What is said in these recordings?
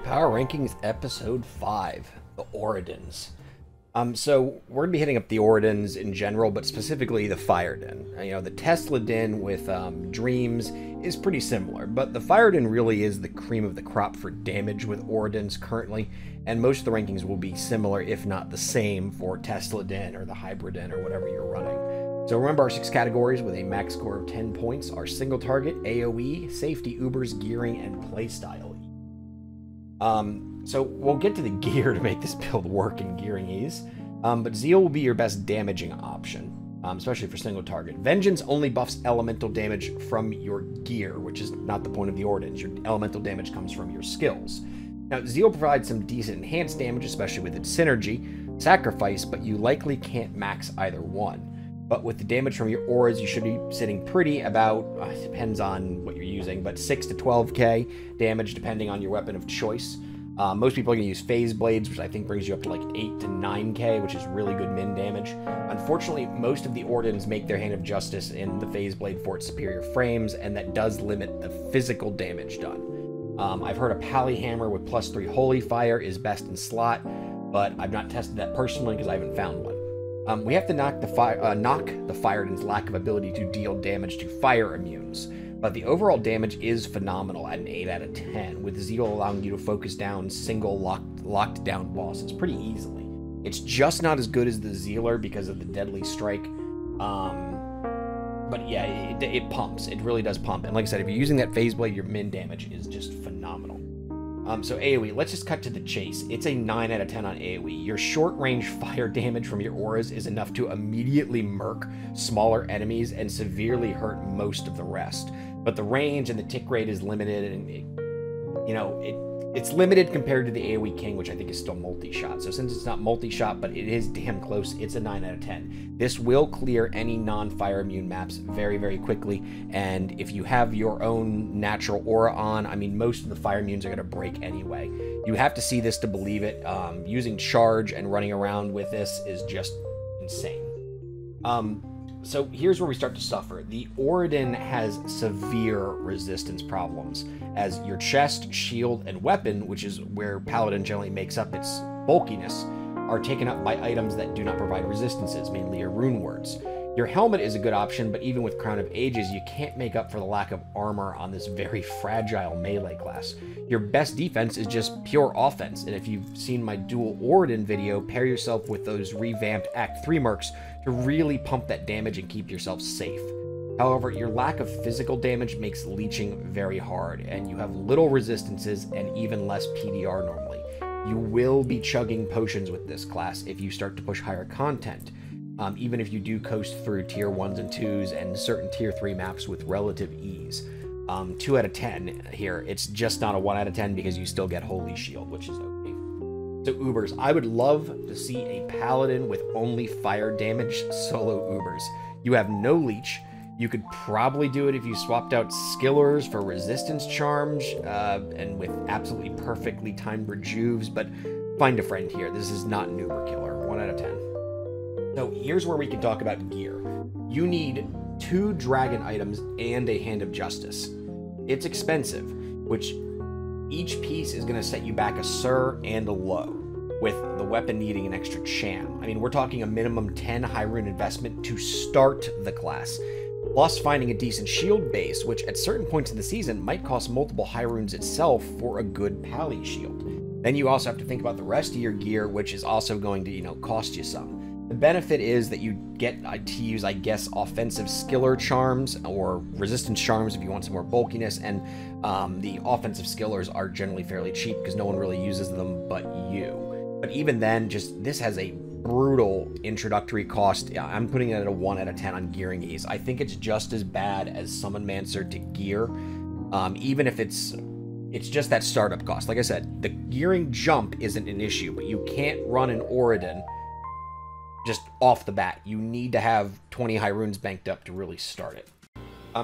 Power Rankings Episode 5, the Auradins. So we're going to be hitting up the Auradins in general, but specifically the Fire Den. You know, the Tesla Den with Dreams is pretty similar, but the Fire Den really is the cream of the crop for damage with Auradins currently, and most of the rankings will be similar, if not the same, for Tesla Den or the Hybrid Den or whatever you're running. So remember our 6 categories with a max score of 10 points are single target, AoE, safety, Ubers, gearing, and playstyle. So we'll get to the gear to make this build work in Gearing Ease, but Zeal will be your best damaging option, especially for single target. Vengeance only buffs elemental damage from your gear, which is not the point of the Auradins. Your elemental damage comes from your skills. Now, Zeal provides some decent enhanced damage, especially with its synergy, Sacrifice, but you likely can't max either one. But with the damage from your auras, you should be sitting pretty about, depends on what you're using, but 6 to 12k damage depending on your weapon of choice. Most people are going to use Phase Blades, which I think brings you up to like 8 to 9k, which is really good min damage. Unfortunately, most of the Auradins make their Hand of Justice in the Phase Blade for its superior frames, and that does limit the physical damage done. I've heard a Pally Hammer with +3 Holy Fire is best in slot, but I've not tested that personally because I haven't found one. We have to knock the Fire Den's lack of ability to deal damage to fire immunes, but the overall damage is phenomenal at an 8 out of 10, with Zeal allowing you to focus down single locked down bosses pretty easily. It's just not as good as the Zealer because of the Deadly Strike, but yeah, it pumps. It really does pump, and like I said, if you're using that Phase Blade, your min damage is just phenomenal. So AoE, let's just cut to the chase. It's a 9 out of 10 on AoE. Your short-range fire damage from your auras is enough to immediately murk smaller enemies and severely hurt most of the rest. But the range and the tick rate is limited, and it's limited compared to the AoE King, which I think is still multi-shot. So since it's not multi-shot, but it is damn close, it's a 9 out of 10. This will clear any non-fire immune maps very, very quickly, and if you have your own natural aura on, I mean, most of the fire immunes are going to break anyway. You have to see this to believe it. Using charge and running around with this is just insane. So here's where we start to suffer. The Auradin has severe resistance problems, as your chest, shield, and weapon, which is where Paladin generally makes up its bulkiness, are taken up by items that do not provide resistances, mainly your rune words. Your helmet is a good option, but even with Crown of Ages, you can't make up for the lack of armor on this very fragile melee class. Your best defense is just pure offense, and if you've seen my dual Auradin video, pair yourself with those revamped Act 3 mercs to really pump that damage and keep yourself safe. However, your lack of physical damage makes leeching very hard, and you have little resistances and even less PDR normally. You will be chugging potions with this class if you start to push higher content, even if you do coast through tier 1s and 2s and certain tier 3 maps with relative ease. 2 out of 10 here. It's just not a 1 out of 10 because you still get Holy Shield, which is okay. So Ubers, I would love to see a Paladin with only fire damage solo Ubers. You have no leech. You could probably do it if you swapped out Skillers for resistance charms, and with absolutely perfectly timed rejuves, but find a friend here. This is not an Uber killer. 1 out of 10. So here's where we can talk about gear. You need 2 dragon items and a Hand of Justice. It's expensive, which each piece is going to set you back a Sur and a Low, with the weapon needing an extra Cham. I mean, we're talking a minimum 10 high rune investment to start the class, plus finding a decent shield base, which at certain points in the season might cost multiple high runes itself for a good Pally shield. Then you also have to think about the rest of your gear, which is also going to, cost you some. The benefit is that you get to use, I guess, offensive skiller charms or resistance charms if you want some more bulkiness, and the offensive skillers are generally fairly cheap because no one really uses them but you. But even then, this has a brutal introductory cost. I'm putting it at a 1 out of 10 on Gearing Ease. I think it's just as bad as Summon Mancer to gear, even if it's just that startup cost. Like I said, the gearing jump isn't an issue, but you can't run an Auradin just off the bat. You need to have 20 high runes banked up to really start it.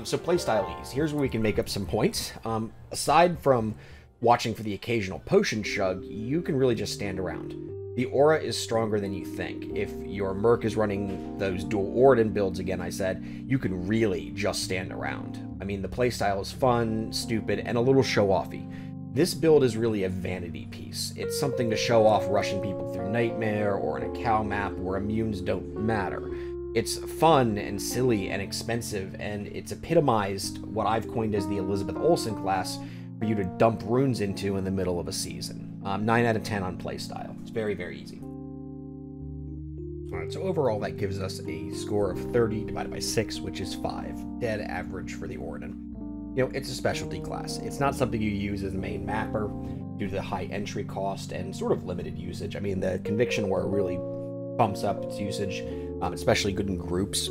So Playstyle Ease. Here's where we can make up some points. Aside from watching for the occasional potion chug, you can really just stand around. The aura is stronger than you think. If your merc is running those dual Auradin builds again, I said, you can really just stand around. I mean, the playstyle is fun, stupid, and a little show-offy. This build is really a vanity piece. It's something to show off rushing people through Nightmare or in a cow map where immunes don't matter. It's fun and silly and expensive, and it's epitomized what I've coined as the Elizabeth Olsen class for you to dump runes into in the middle of a season. 9 out of 10 on playstyle. It's very, very easy. Alright, so overall that gives us a score of 30 divided by 6, which is 5. Dead average for the Auradin. You know, it's a specialty class. It's not something you use as the main mapper due to the high entry cost and sort of limited usage. I mean, the Conviction War really bumps up its usage, especially good in groups.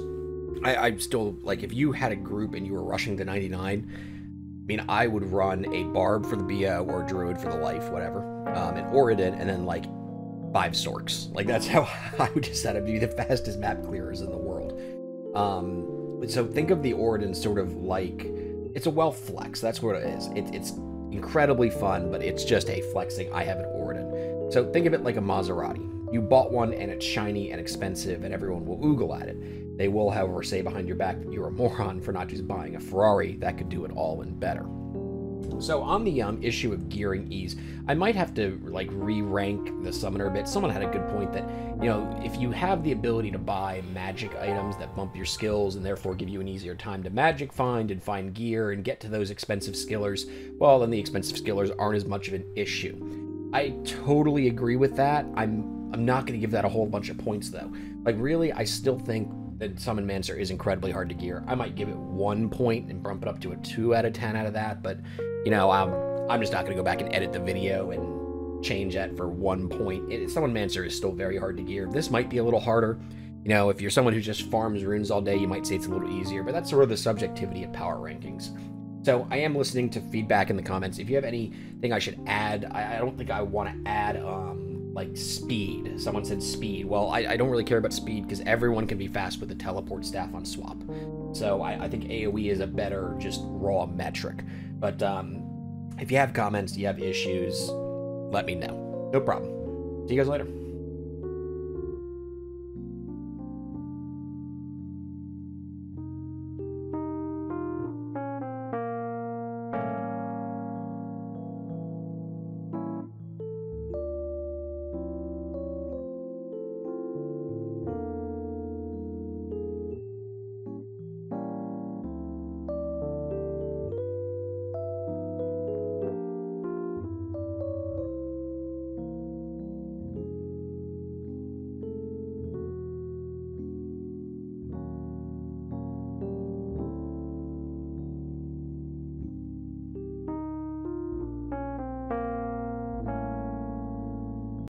I'm still, like, if you had a group and you were rushing to 99, I mean, I would run a Barb for the BO or Druid for the life, whatever, an Auradin, and then, like, 5 Storks. Like, that's how I would just set up to be the fastest map clearers in the world. So think of the Auradin sort of like... It's a wealth flex. That's what it is. It's incredibly fun, but it's just a flexing. I have an Auradin. So think of it like a Maserati. You bought one and it's shiny and expensive and everyone will oogle at it. They will, however, say behind your back that you're a moron for not just buying a Ferrari that could do it all and better. So on the issue of gearing ease, I might have to like re-rank the summoner a bit. Someone had a good point that, you know, if you have the ability to buy magic items that bump your skills and therefore give you an easier time to magic find and find gear and get to those expensive skillers, well, then the expensive skillers aren't as much of an issue. I totally agree with that. I'm not going to give that a whole bunch of points though. Like really, I still think that Summon Mancer is incredibly hard to gear. I might give it 1 point and bump it up to a 2 out of 10 out of that, but you know, I'm just not going to go back and edit the video and change that for 1 point. Summon Mancer is still very hard to gear. This might be a little harder. You know, if you're someone who just farms runes all day, you might say it's a little easier, but that's sort of the subjectivity of power rankings. So I am listening to feedback in the comments. If you have anything I should add, I don't think I want to add, like speed. Someone said speed. Well, I don't really care about speed because everyone can be fast with the teleport staff on swap. So I think AoE is a better just raw metric. But if you have comments, you have issues, let me know. No problem. See you guys later.